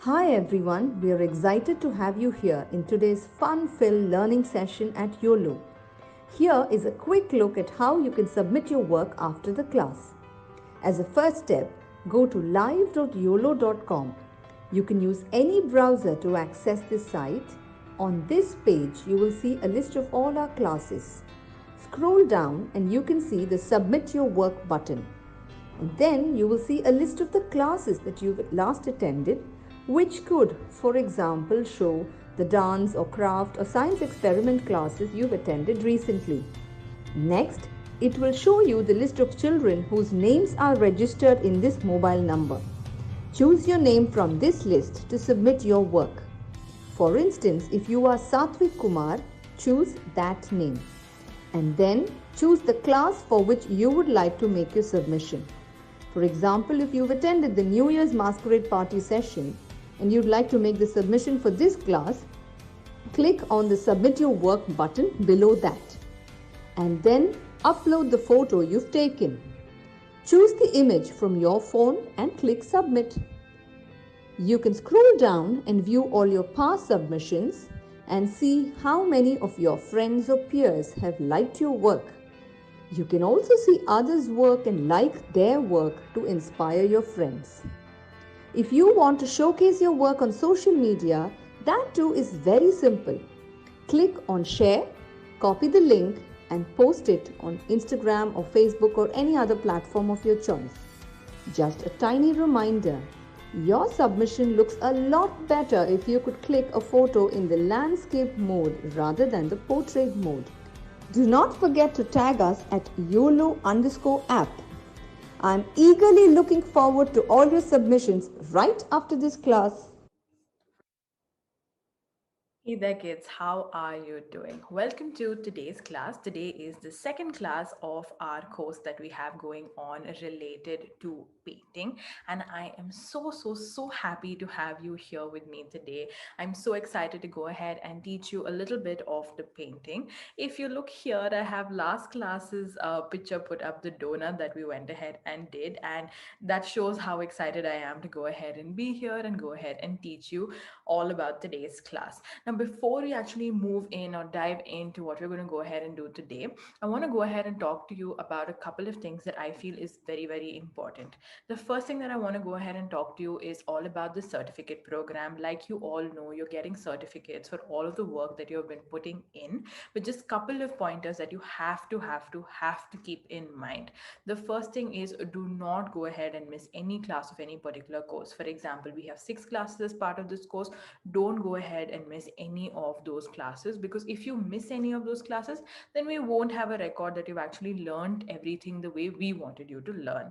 Hi everyone, we are excited to have you here in today's fun filled learning session at Uolo. Here is a quick look at how you can submit your work after the class. As a first step, go to live.yolo.com. You can use any browser to access this site. On this page, you will see a list of all our classes. Scroll down and you can see the Submit Your Work button. And then you will see a list of the classes that you've last attended, which could, for example, show the dance or craft or science experiment classes you've attended recently. Next, it will show you the list of children whose names are registered in this mobile number. Choose your name from this list to submit your work. For instance, if you are Satvik Kumar, choose that name. And then choose the class for which you would like to make your submission. For example, if you've attended the New Year's Masquerade Party session and you'd like to make the submission for this class, click on the Submit Your Work button below that. And then upload the photo you've taken. Choose the image from your phone and click Submit. You can scroll down and view all your past submissions and see how many of your friends or peers have liked your work. You can also see others' work and like their work to inspire your friends. If you want to showcase your work on social media, that too is very simple. Click on Share, copy the link, and post it on Instagram or Facebook or any other platform of your choice. Just a tiny reminder, your submission looks a lot better if you could click a photo in the landscape mode rather than the portrait mode. Do not forget to tag us at YOLO_app. I'm eagerly looking forward to all your submissions right after this class. Hey there, kids. How are you doing? Welcome to today's class. Today is the second class of our course that we have going on related to painting. And I am so happy to have you here with me today. I'm so excited to go ahead and teach you a little bit of the painting. If you look here, I have last class's picture put up, the donut that we went ahead and did. And that shows how excited I am to go ahead and be here and go ahead and teach you all about today's class. Now, before we actually move in or dive into what we're going to go ahead and do today, I want to go ahead and talk to you about a couple of things that I feel is very important. The first thing that I want to go ahead and talk to you is all about the certificate program. Like you all know, you're getting certificates for all of the work that you've been putting in, but just couple of pointers that you have to keep in mind. The first thing is, do not go ahead and miss any class of any particular course. For example, we have 6 classes as part of this course. Don't go ahead and miss any of those classes, because if you miss any of those classes, then we won't have a record that you've actually learned everything the way we wanted you to learn.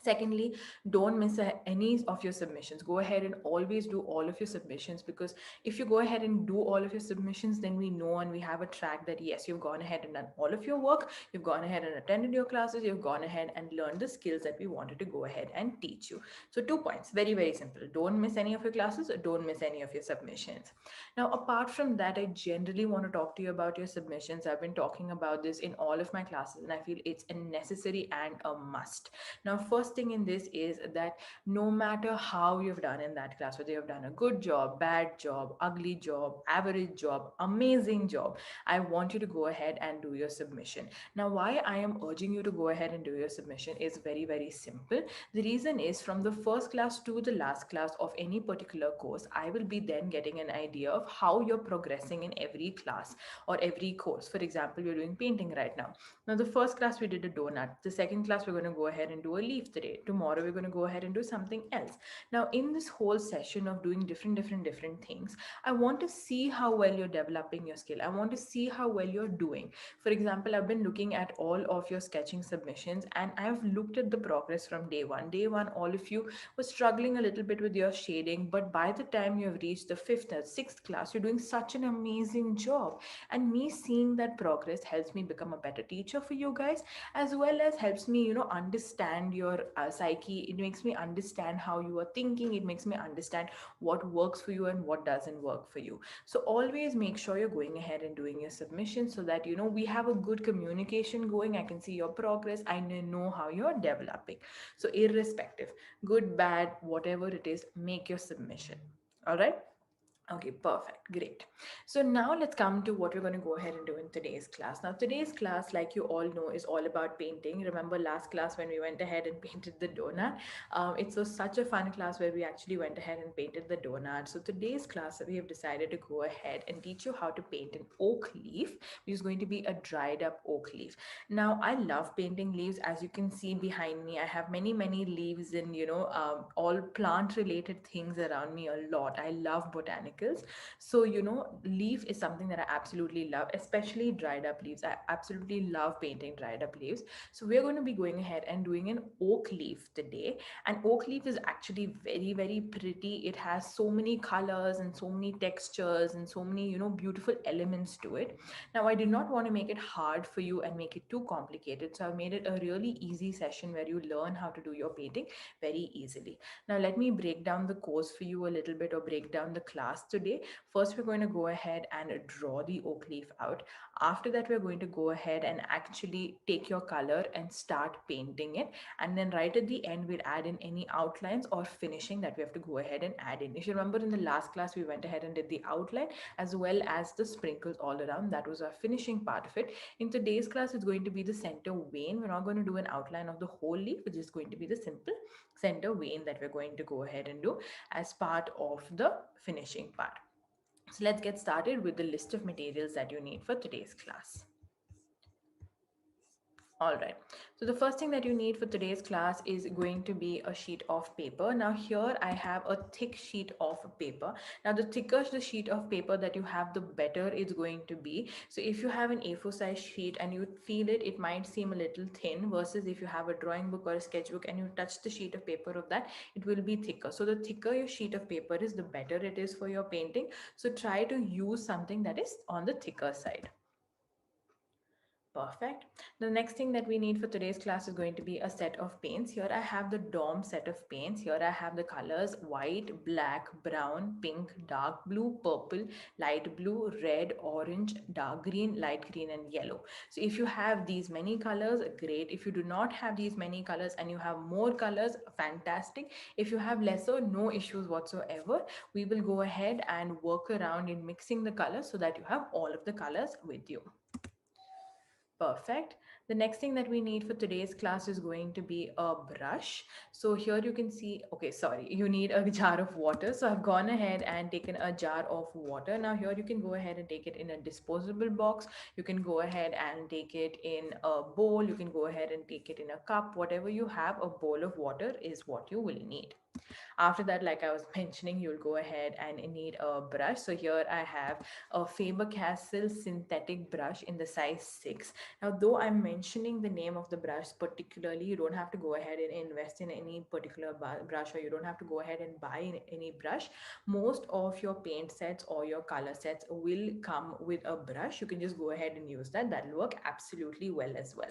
Secondly, don't miss any of your submissions. Go ahead and always do all of your submissions, because if you go ahead and do all of your submissions, then we know and we have a track that yes, you've gone ahead and done all of your work, you've gone ahead and attended your classes, you've gone ahead and learned the skills that we wanted to go ahead and teach you. So 2 points, very simple: don't miss any of your classes, don't miss any of your submissions. Now, apart from that, I generally want to talk to you about your submissions. I've been talking about this in all of my classes, and I feel it's a necessary and a must. Now, first thing in this is that no matter how you've done in that class, whether you've done a good job, bad job, ugly job, average job, amazing job, I want you to go ahead and do your submission. Now, why I am urging you to go ahead and do your submission is very simple. The reason is, from the first class to the last class of any particular course, I will be then getting an idea of how you're progressing in every class or every course. For example, we're doing painting right now. Now, the first class we did a donut. The second class we're going to go ahead and do a leaf today. Tomorrow we're going to go ahead and do something else. Now, in this whole session of doing different things, I want to see how well you're developing your skill. I want to see how well you're doing. For example, I've been looking at all of your sketching submissions, and I've looked at the progress from day one. Day one, all of you were struggling a little bit with your shading, but by the time you've reached the fifth or sixth class, you're doing such an amazing job. And me seeing that progress helps me become a better teacher for you guys, as well as helps me understand your psyche. It makes me understand how you are thinking. It makes me understand what works for you and what doesn't work for you. So always make sure you're going ahead and doing your submission, so that we have a good communication going. I can see your progress. I know how you're developing. So irrespective, good, bad, whatever it is, make your submission. All right. Okay, perfect. Great. So now let's come to what we're going to go ahead and do in today's class. Now, today's class, like you all know, is all about painting. Remember last class when we went ahead and painted the donut? It was such a fun class where we actually went ahead and painted the donut. So today's class, we have decided to go ahead and teach you how to paint an oak leaf, which is going to be a dried up oak leaf. Now, I love painting leaves. As you can see behind me, I have many leaves and, all plant related things around me a lot. I love botanicals. So, leaf is something that I absolutely love, especially dried up leaves. I absolutely love painting dried up leaves. So, we're going to be going ahead and doing an oak leaf today. And oak leaf is actually very pretty. It has so many colors and so many textures and so many, beautiful elements to it. Now, I did not want to make it hard for you and make it too complicated. So, I've made it a really easy session where you learn how to do your painting very easily. Now, let me break down the course for you a little bit, or break down the class today. First, we're going to go ahead and draw the oak leaf out. After that, we're going to go ahead and actually take your color and start painting it. And then right at the end, we'll add in any outlines or finishing that we have to go ahead and add in. If you remember, in the last class, we went ahead and did the outline as well as the sprinkles all around. That was our finishing part of it. In today's class, it's going to be the center vein. We're not going to do an outline of the whole leaf, which is going to be the simple center vein that we're going to go ahead and do as part of the finishing part. So let's get started with the list of materials that you need for today's class. All right. So the first thing that you need for today's class is going to be a sheet of paper. Now here I have a thick sheet of paper. Now the thicker the sheet of paper that you have, the better it's going to be. So if you have an A4 size sheet and you feel it, it might seem a little thin, versus if you have a drawing book or a sketchbook and you touch the sheet of paper of that, it will be thicker. So the thicker your sheet of paper is, the better it is for your painting. So try to use something that is on the thicker side. Perfect. The next thing that we need for today's class is going to be a set of paints. Here I have the DOM set of paints. Here I have the colors white, black, brown, pink, dark blue, purple, light blue, red, orange, dark green, light green, and yellow. So if you have these many colors, great. If you do not have these many colors and you have more colors, fantastic. If you have lesser, no issues whatsoever. We will go ahead and work around in mixing the colors so that you have all of the colors with you. Perfect. The next thing that we need for today's class is going to be a brush. So here you can see, okay, sorry, you need a jar of water. So I've gone ahead and taken a jar of water. Now here you can go ahead and take it in a disposable box. You can go ahead and take it in a bowl. You can go ahead and take it in a cup. Whatever you have, a bowl of water is what you will need. After that, like I was mentioning, you'll go ahead and need a brush. So here I have a Faber-Castell synthetic brush in the size 6. Now, though I'm mentioning the name of the brush particularly, you don't have to go ahead and invest in any particular brush, or you don't have to go ahead and buy any brush. Most of your paint sets or your color sets will come with a brush. You can just go ahead and use that. That'll work absolutely well as well.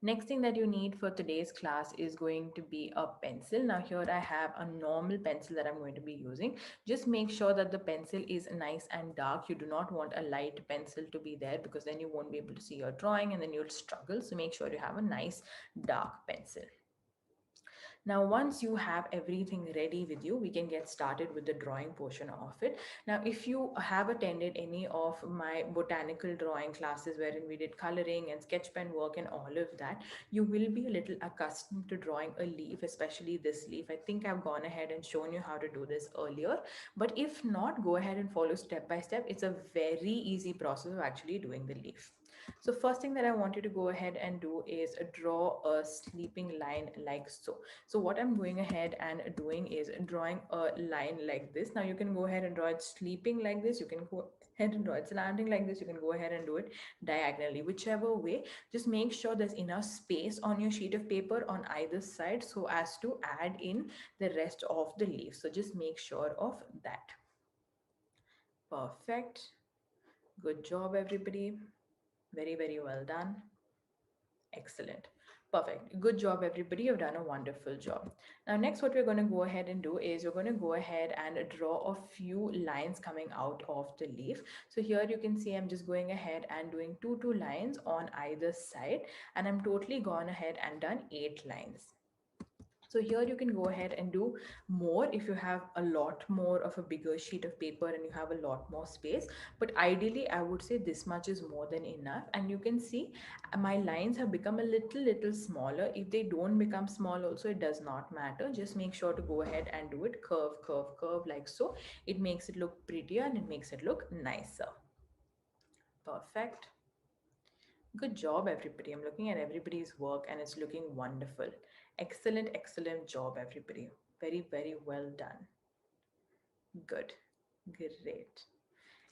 Next thing that you need for today's class is going to be a pencil. Now here I have a normal pencil that I'm going to be using. Just make sure that the pencil is nice and dark. You do not want a light pencil to be there, because then you won't be able to see your drawing and then you'll struggle. So make sure you have a nice dark pencil. Now, once you have everything ready with you, we can get started with the drawing portion of it. Now, if you have attended any of my botanical drawing classes wherein we did coloring and sketch pen work and all of that, you will be a little accustomed to drawing a leaf, especially this leaf. I think I've gone ahead and shown you how to do this earlier, but if not, go ahead and follow step by step. It's a very easy process of actually doing the leaf. So first thing that I want you to go ahead and do is draw a sleeping line like so. So what I'm going ahead and doing is drawing a line like this. Now you can go ahead and draw it sleeping like this. You can go ahead and draw it slanting like this. You can go ahead and do it diagonally, whichever way. Just make sure there's enough space on your sheet of paper on either side so as to add in the rest of the leaf. So just make sure of that. Perfect. Good job, everybody. Very well done. Excellent. Perfect. Good job, everybody. You've done a wonderful job. Now, next, what we're going to go ahead and do is we're going to go ahead and draw a few lines coming out of the leaf. So here you can see I'm just going ahead and doing two lines on either side, and I'm totally gone ahead and done 8 lines. So here you can go ahead and do more if you have a lot more of a bigger sheet of paper and you have a lot more space. But ideally, I would say this much is more than enough. And you can see my lines have become a little smaller. If they don't become small also, it does not matter. Just make sure to go ahead and do it curve, curve, curve like so. It makes it look prettier and it makes it look nicer. Perfect. Good job, everybody. I'm looking at everybody's work and it's looking wonderful. Excellent, excellent job, everybody. Very, very well done. Good. Great.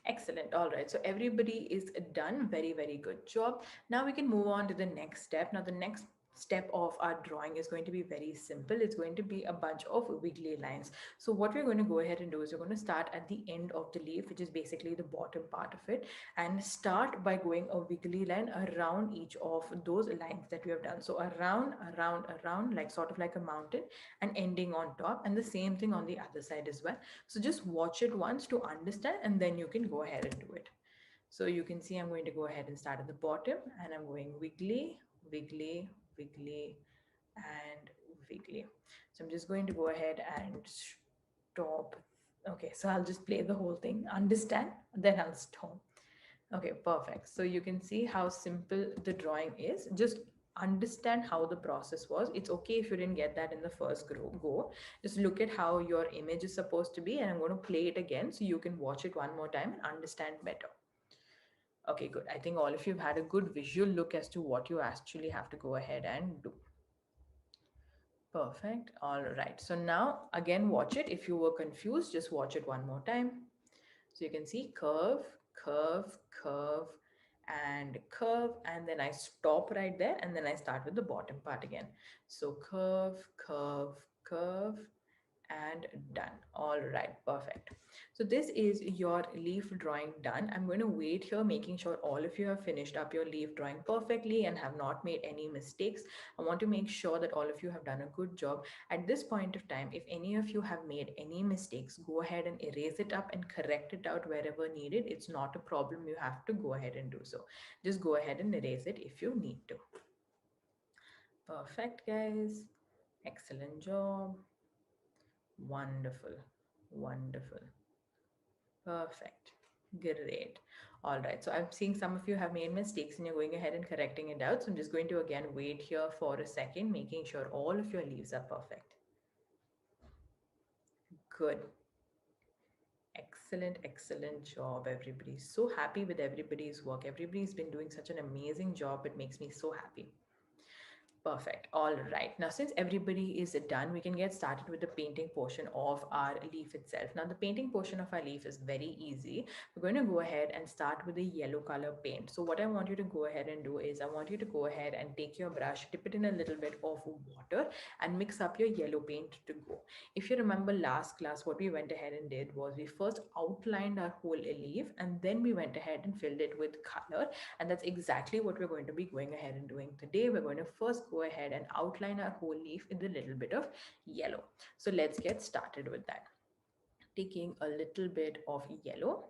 Excellent. All right. So everybody is done. Very, very good job. Now we can move on to the next step. Now, the next step of our drawing is going to be very simple. It's going to be a bunch of wiggly lines. So what we're going to go ahead and do is we're going to start at the end of the leaf, which is basically the bottom part of it, and start by going a wiggly line around each of those lines that we have done. So around, around, around, like sort of like a mountain, and ending on top, and the same thing on the other side as well. So just watch it once to understand, and then you can go ahead and do it. So you can see I'm going to go ahead and start at the bottom, and I'm going wiggly, wiggly, wiggly, and wiggly. So I'm just going to go ahead and stop. Okay, so I'll just play the whole thing, understand, then I'll stop. Okay, perfect. So you can see how simple the drawing is. Just understand how the process was. It's okay if you didn't get that in the first go. Just look at how your image is supposed to be, and I'm going to play it again so you can watch it one more time and understand better. Okay, good. I think all of you have had a good visual look as to what you actually have to go ahead and do. Perfect. All right. So now again, watch it. If you were confused, just watch it one more time. So you can see curve, curve, curve, and curve, and then I stop right there, and then I start with the bottom part again. So curve, curve, curve, and done. All right, perfect. So this is your leaf drawing done. I'm going to wait here, making sure all of you have finished up your leaf drawing perfectly and have not made any mistakes. I want to make sure that all of you have done a good job. At this point of time, if any of you have made any mistakes, go ahead and erase it up and correct it out wherever needed. It's not a problem. You have to go ahead and do so. Just go ahead and erase it if you need to. Perfect, guys. Excellent job. Wonderful. Wonderful. Perfect. Great. All right. So I'm seeing some of you have made mistakes and you're going ahead and correcting it out. So I'm just going to again wait here for a second, making sure all of your leaves are perfect. Good. Excellent, excellent job, everybody. So happy with everybody's work. Everybody's been doing such an amazing job. It makes me so happy. Perfect. All right. Now, since everybody is done, we can get started with the painting portion of our leaf itself. Now, the painting portion of our leaf is very easy. We're going to go ahead and start with the yellow color paint. So what I want you to go ahead and do is I want you to go ahead and take your brush, dip it in a little bit of water and mix up your yellow paint to go. If you remember last class, what we went ahead and did was we first outlined our whole leaf and then we went ahead and filled it with color. And that's exactly what we're going to be going ahead and doing today. We're going to first go ahead and outline our whole leaf with a little bit of yellow. So let's get started with that. Taking a little bit of yellow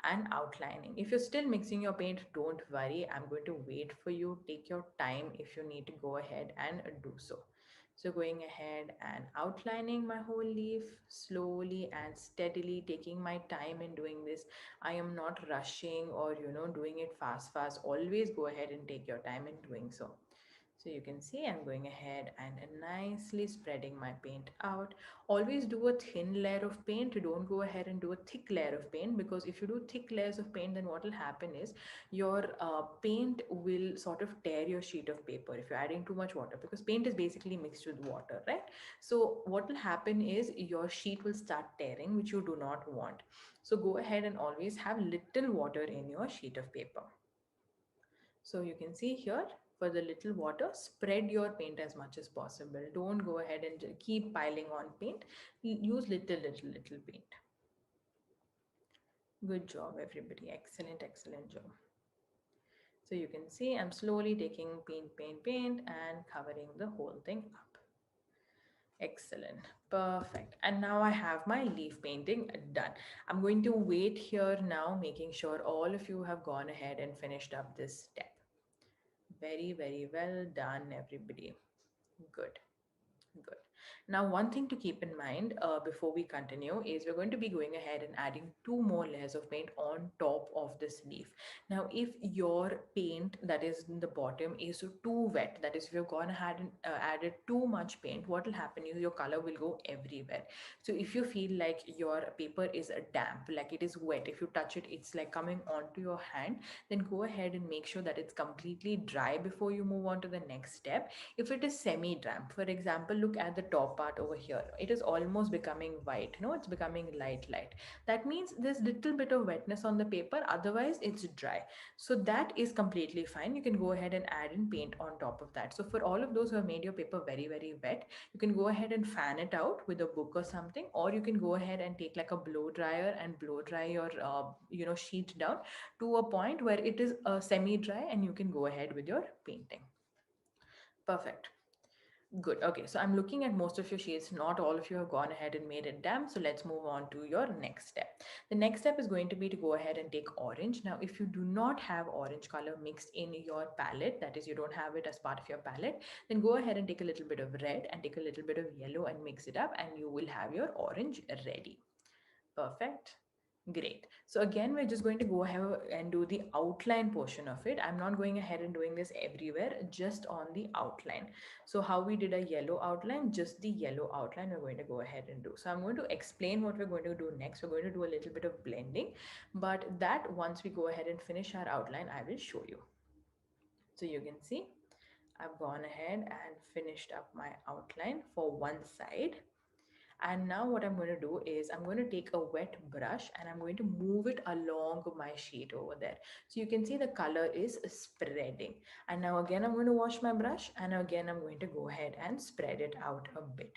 and outlining. If you're still mixing your paint, don't worry. I'm going to wait for you. Take your time if you need to go ahead and do so. So going ahead and outlining my whole leaf slowly and steadily, taking my time in doing this. I am not rushing or doing it fast. Always go ahead and take your time in doing so. So you can see I'm going ahead and nicely spreading my paint out. Always do a thin layer of paint. Don't go ahead and do a thick layer of paint, because if you do thick layers of paint, then what will happen is your paint will sort of tear your sheet of paper if you're adding too much water, because paint is basically mixed with water, right? So what will happen is your sheet will start tearing, which you do not want. So go ahead and always have little water in your sheet of paper. So you can see here, for the little water, spread your paint as much as possible. Don't go ahead and keep piling on paint. Use little paint. Good job, everybody. Excellent, excellent job. So you can see I'm slowly taking paint, paint, paint and covering the whole thing up. Excellent. Perfect. And now I have my leaf painting done. I'm going to wait here now, making sure all of you have gone ahead and finished up this step. Very, very well done, everybody. Good. Good. Now, one thing to keep in mind before we continue is we're going to be going ahead and adding two more layers of paint on top of this leaf. Now, if your paint that is in the bottom is too wet, that is, if you've gone ahead and added too much paint, what will happen is your color will go everywhere. So, if you feel like your paper is damp, like it is wet, if you touch it, it's like coming onto your hand, then go ahead and make sure that it's completely dry before you move on to the next step. If it is semi damp, for example, look at the top part over here, it is almost becoming white, no, it's becoming light. That means there's little bit of wetness on the paper, otherwise it's dry. So that is completely fine. You can go ahead and add in paint on top of that. So for all of those who have made your paper very, very wet, you can go ahead and fan it out with a book or something, or you can go ahead and take like a blow dryer and blow dry your sheet down to a point where it is semi dry, and you can go ahead with your painting. Perfect. Good. Okay, so I'm looking at most of your shades. Not all of you have gone ahead and made it damp. So let's move on to your next step. The next step is going to be to go ahead and take orange. Now, if you do not have orange color mixed in your palette, that is, you don't have it as part of your palette, then go ahead and take a little bit of red and take a little bit of yellow and mix it up, and you will have your orange ready. Perfect. Great. So again, we're just going to go ahead and do the outline portion of it. I'm not going ahead and doing this everywhere, just on the outline. So how we did a yellow outline, just the yellow outline we're going to go ahead and do. So I'm going to explain what we're going to do next. We're going to do a little bit of blending, but that once we go ahead and finish our outline, I will show you. So you can see I've gone ahead and finished up my outline for one side. And now what I'm going to do is I'm going to take a wet brush and I'm going to move it along my sheet over there. So you can see the color is spreading. And now again, I'm going to wash my brush, and again, I'm going to go ahead and spread it out a bit.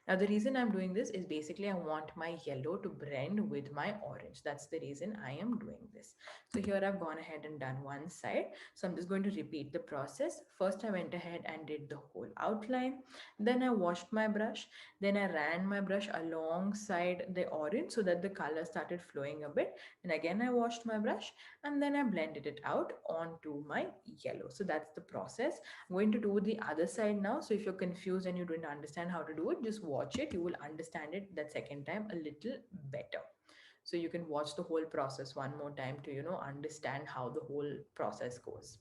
Now, the reason I'm doing this is basically I want my yellow to blend with my orange. That's the reason I am doing this. So here I've gone ahead and done one side. So I'm just going to repeat the process. First, I went ahead and did the whole outline. Then I washed my brush. Then I ran my brush alongside the orange so that the color started flowing a bit. And again, I washed my brush, and then I blended it out onto my yellow. So that's the process. I'm going to do the other side now. So if you're confused and you don't understand how to do it, just watch it. You will understand it that second time a little better. So you can watch the whole process one more time to, understand how the whole process goes.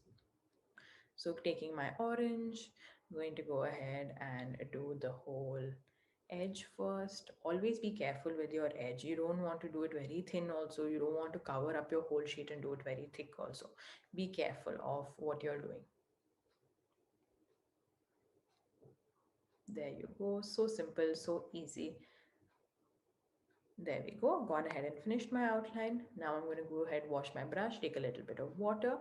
So taking my orange, I'm going to go ahead and do the whole edge first. Always be careful with your edge. You don't want to do it very thin also. You don't want to cover up your whole sheet and do it very thick also. Be careful of what you're doing. There you go. So simple, so easy. There we go. Gone ahead and finished my outline. Now I'm going to go ahead, wash my brush, take a little bit of water,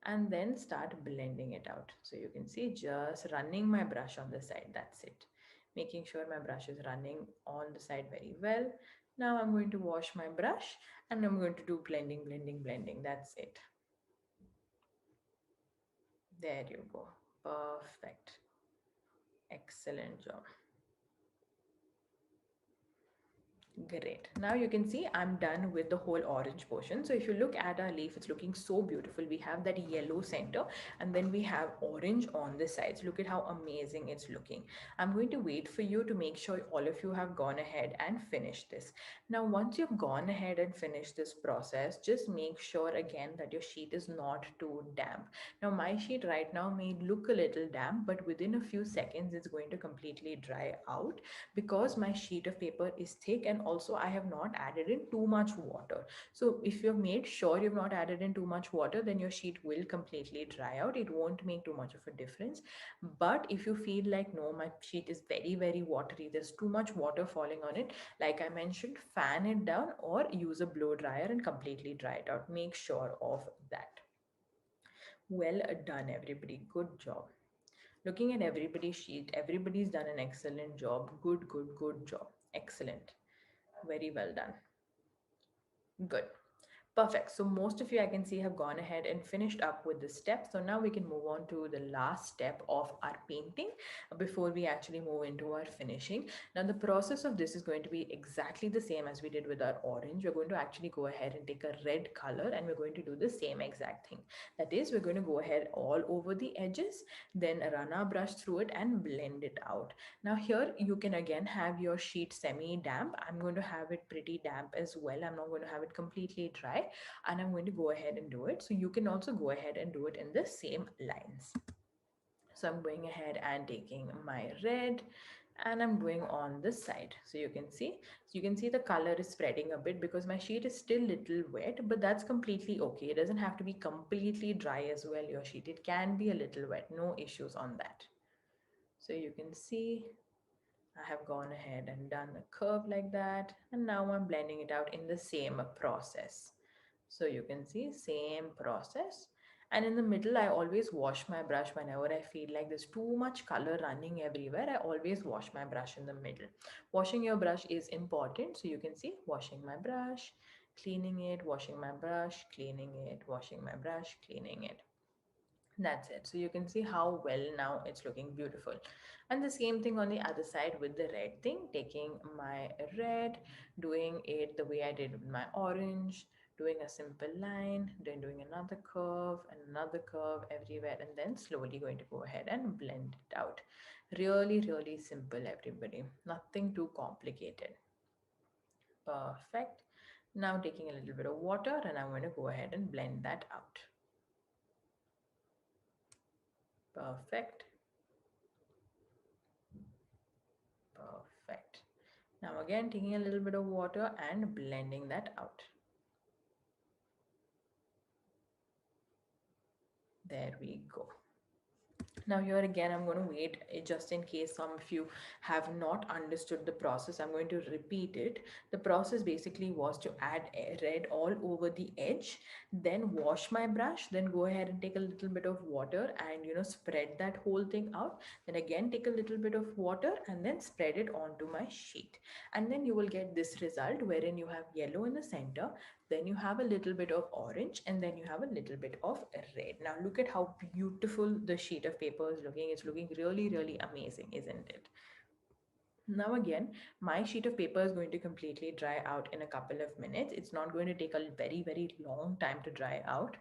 and then start blending it out. So you can see just running my brush on the side. That's it. Making sure my brush is running on the side very well. Now I'm going to wash my brush, and I'm going to do blending, blending, blending. That's it. There you go. Perfect. Excellent job. Great. Now you can see I'm done with the whole orange portion. So if you look at our leaf, it's looking so beautiful. We have that yellow center, and then we have orange on the sides. Look at how amazing it's looking. I'm going to wait for you to make sure all of you have gone ahead and finished this. Now, once you've gone ahead and finished this process, just make sure again that your sheet is not too damp. Now, my sheet right now may look a little damp, but within a few seconds, it's going to completely dry out because my sheet of paper is thick, and also I have not added in too much water. So if you've made sure you've not added in too much water, then your sheet will completely dry out. It won't make too much of a difference. But if you feel like, no, my sheet is very, very watery, there's too much water falling on it, like I mentioned, fan it down or use a blow dryer and completely dry it out. Make sure of that. Well done, everybody. Good job. Looking at everybody's sheet, everybody's done an excellent job. Good, good, good job. Excellent. Very well done. Good. Perfect. So most of you I can see have gone ahead and finished up with this step. So now we can move on to the last step of our painting before we actually move into our finishing. Now the process of this is going to be exactly the same as we did with our orange. We're going to actually go ahead and take a red color and we're going to do the same exact thing. That is, we're going to go ahead all over the edges, then run our brush through it and blend it out. Now here you can again have your sheet semi damp. I'm going to have it pretty damp as well. I'm not going to have it completely dry, and I'm going to go ahead and do it. So you can also go ahead and do it in the same lines. So I'm going ahead and taking my red and I'm going on this side. So you can see the color is spreading a bit because my sheet is still little wet, but that's completely okay. It doesn't have to be completely dry as well, your sheet. It can be a little wet, no issues on that. So you can see I have gone ahead and done a curve like that, and now I'm blending it out in the same process. So you can see same process. And in the middle, I always wash my brush whenever I feel like there's too much color running everywhere. I always wash my brush in the middle. Washing your brush is important. So you can see washing my brush, cleaning it, washing my brush, cleaning it, washing my brush, cleaning it. That's it. So you can see how well now it's looking beautiful. And the same thing on the other side with the red thing, taking my red, doing it the way I did with my orange, doing a simple line, then doing another curve everywhere, and then slowly going to go ahead and blend it out. Really, really simple, everybody. Nothing too complicated. Perfect. Now taking a little bit of water and I'm going to go ahead and blend that out. Perfect. Perfect. Now again taking a little bit of water and blending that out. There we go. Now here again, I'm going to wait just in case some of you have not understood the process. I'm going to repeat it. The process basically was to add red all over the edge, then wash my brush, then go ahead and take a little bit of water and spread that whole thing out. Then again take a little bit of water and then spread it onto my sheet. And then you will get this result wherein you have yellow in the center, then you have a little bit of orange, and then you have a little bit of red. Now look at how beautiful the sheet of paper is looking. It's looking really, really amazing, isn't it? Now again, my sheet of paper is going to completely dry out in a couple of minutes. It's not going to take a very, very long time to dry out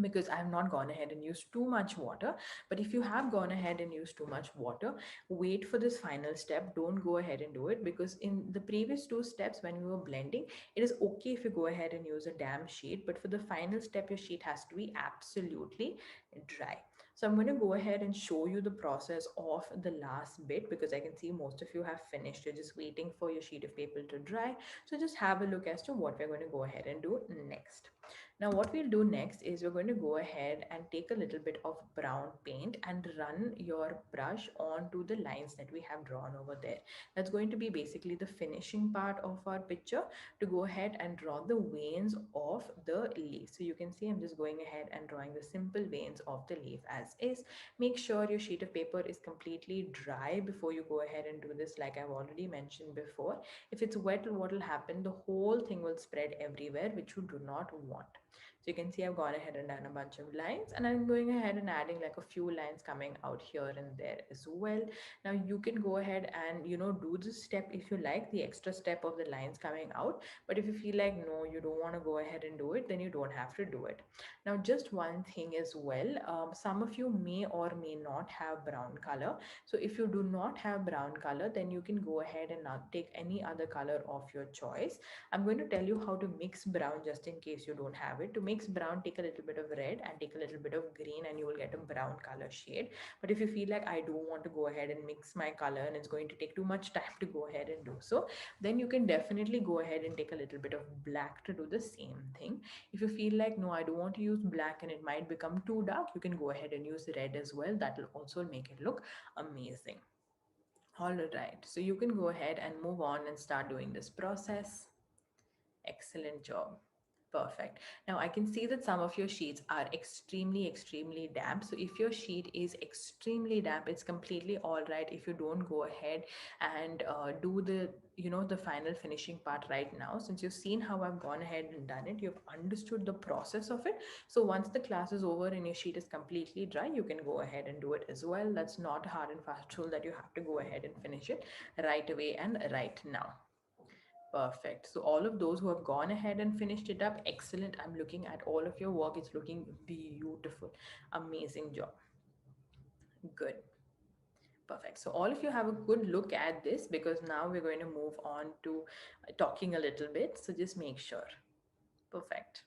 because I have not gone ahead and used too much water. But if you have gone ahead and used too much water, wait for this final step. Don't go ahead and do it, because in the previous two steps when we were blending, it is okay if you go ahead and use a damp sheet, but for the final step your sheet has to be absolutely dry. So I'm going to go ahead and show you the process of the last bit, because I can see most of you have finished. You're just waiting for your sheet of paper to dry. So just have a look as to what we're going to go ahead and do next. Now what we'll do next is we're going to go ahead and take a little bit of brown paint and run your brush onto the lines that we have drawn over there. That's going to be basically the finishing part of our picture, to go ahead and draw the veins of the leaf. So you can see I'm just going ahead and drawing the simple veins of the leaf as is. Make sure your sheet of paper is completely dry before you go ahead and do this, like I've already mentioned before. If it's wet, what will happen, the whole thing will spread everywhere, which you do not want. So you can see I've gone ahead and done a bunch of lines, and I'm going ahead and adding like a few lines coming out here and there as well. Now you can go ahead and do this step if you like, the extra step of the lines coming out, but if you feel like no, you don't want to go ahead and do it, then you don't have to do it. Now just one thing as well, some of you may or may not have brown color. So if you do not have brown color, then you can go ahead and not take any other color of your choice. I'm going to tell you how to mix brown just in case you don't have it. To mix brown, take a little bit of red and take a little bit of green and you will get a brown color shade. But if you feel like I don't want to go ahead and mix my color and it's going to take too much time to go ahead and do so, then you can definitely go ahead and take a little bit of black to do the same thing. If you feel like no, I don't want to use black and it might become too dark, you can go ahead and use red as well. That will also make it look amazing. All right, so you can go ahead and move on and start doing this process. Excellent job. Perfect. Now I can see that some of your sheets are extremely, extremely damp. So if your sheet is extremely damp, it's completely all right if you don't go ahead and do the final finishing part right now. Since you've seen how I've gone ahead and done it, you've understood the process of it. So once the class is over and your sheet is completely dry, you can go ahead and do it as well. That's not a hard and fast rule that you have to go ahead and finish it right away and right now. Perfect. So all of those who have gone ahead and finished it up, excellent. I'm looking at all of your work. It's looking beautiful. Amazing job. Good. Perfect. So all of you have a good look at this because now we're going to move on to talking a little bit. So just make sure. Perfect.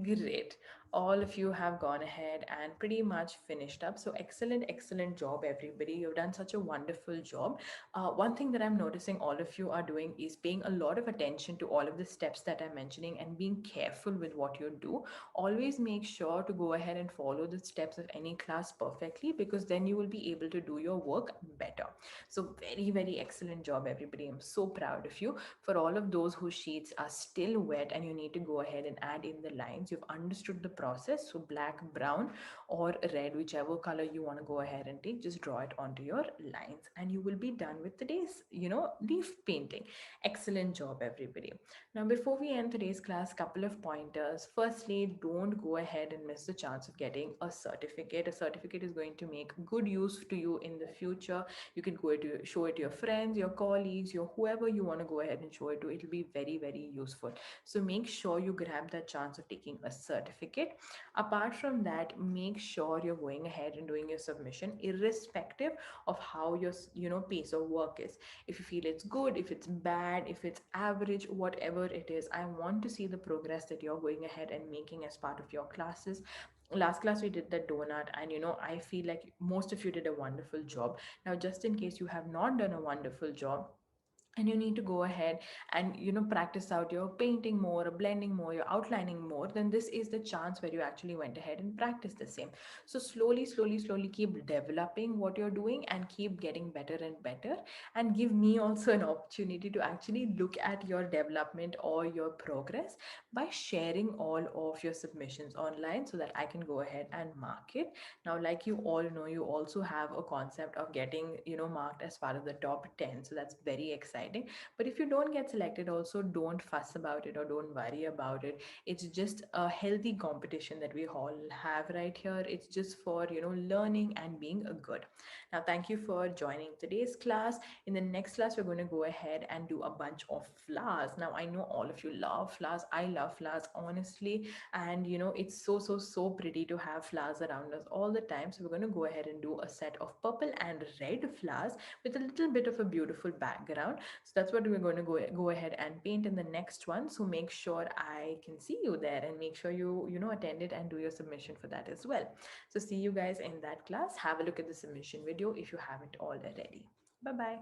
Great. All of you have gone ahead and pretty much finished up. So excellent, excellent job, everybody. You've done such a wonderful job. One thing that I'm noticing all of you are doing is paying a lot of attention to all of the steps that I'm mentioning and being careful with what you do. Always make sure to go ahead and follow the steps of any class perfectly because then you will be able to do your work better. So very, very excellent job, everybody. I'm so proud of you. For all of those whose sheets are still wet and you need to go ahead and add in the lines, you've understood the process. So black, brown or red, whichever color you want to go ahead and take, just draw it onto your lines and you will be done with today's leaf painting. Excellent job, everybody. Now before we end today's class, couple of pointers. Firstly, don't go ahead and miss the chance of getting a certificate. A certificate is going to make good use to you in the future. You can go to show it to your friends, your colleagues, your whoever you want to go ahead and show it to. It'll be very, very useful. So make sure you grab that chance of taking a certificate. Apart from that, make sure you're going ahead and doing your submission irrespective of how your pace of work is. If you feel it's good, if it's bad, if it's average, whatever it is, I want to see the progress that you're going ahead and making as part of your classes. Last class we did the donut and I feel like most of you did a wonderful job. Now just in case you have not done a wonderful job and you need to go ahead and practice out your painting more, or blending more, your outlining more, then this is the chance where you actually went ahead and practice the same. So slowly, slowly, slowly keep developing what you're doing and keep getting better and better, and give me also an opportunity to actually look at your development or your progress by sharing all of your submissions online so that I can go ahead and mark it. Now, like you all know, you also have a concept of getting marked as part of the top 10, so that's very exciting. But if you don't get selected, also don't fuss about it or don't worry about it. It's just a healthy competition that we all have right here. It's just for learning and being a good. Now thank you for joining today's class. In the next class we're going to go ahead and do a bunch of flowers. Now I know all of you love flowers. I love flowers, honestly, and it's so, so, so pretty to have flowers around us all the time. So we're going to go ahead and do a set of purple and red flowers with a little bit of a beautiful background. So that's what we're going to go ahead and paint in the next one. So make sure I can see you there, and make sure you attend it and do your submission for that as well. So see you guys in that class. Have a look at the submission video if you haven't already. Bye bye.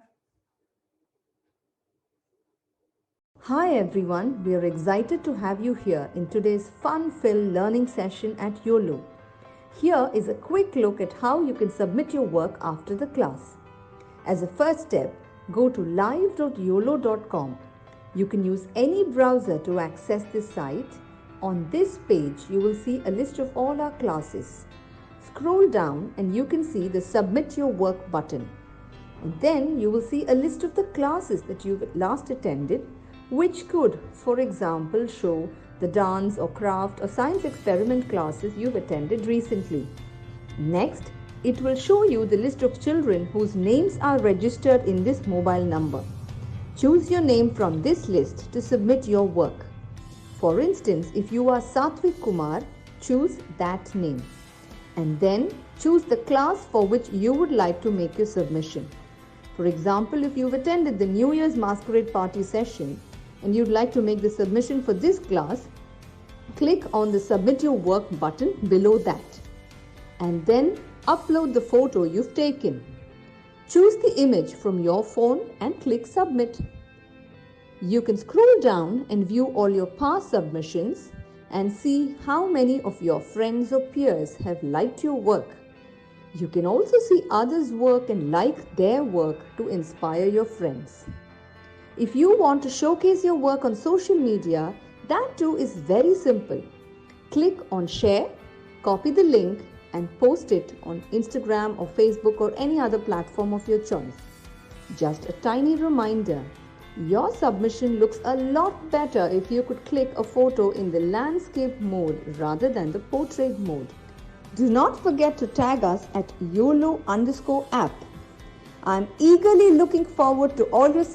Hi everyone, we are excited to have you here in today's fun-filled learning session at Uolo. Here is a quick look at how you can submit your work after the class. As a first step, go to live.uolo.com. You can use any browser to access this site. On this page, you will see a list of all our classes. Scroll down and you can see the Submit Your Work button. And then you will see a list of the classes that you've last attended, which could, for example, show the dance or craft or science experiment classes you've attended recently. Next, it will show you the list of children whose names are registered in this mobile number. Choose your name from this list to submit your work. For instance, if you are Satvik Kumar, choose that name. And then choose the class for which you would like to make your submission. For example, if you've attended the New Year's Masquerade Party session and you'd like to make the submission for this class, click on the Submit Your Work button below that. And then upload the photo you've taken. Choose the image from your phone and click Submit. You can scroll down and view all your past submissions and see how many of your friends or peers have liked your work. You can also see others' work and like their work to inspire your friends. If you want to showcase your work on social media, That too is very simple. Click on share, copy the link and post it on Instagram or Facebook or any other platform of your choice. Just a tiny reminder, your submission looks a lot better if you could click a photo in the landscape mode rather than the portrait mode. Do not forget to tag us at Uolo_app. I'm eagerly looking forward to all your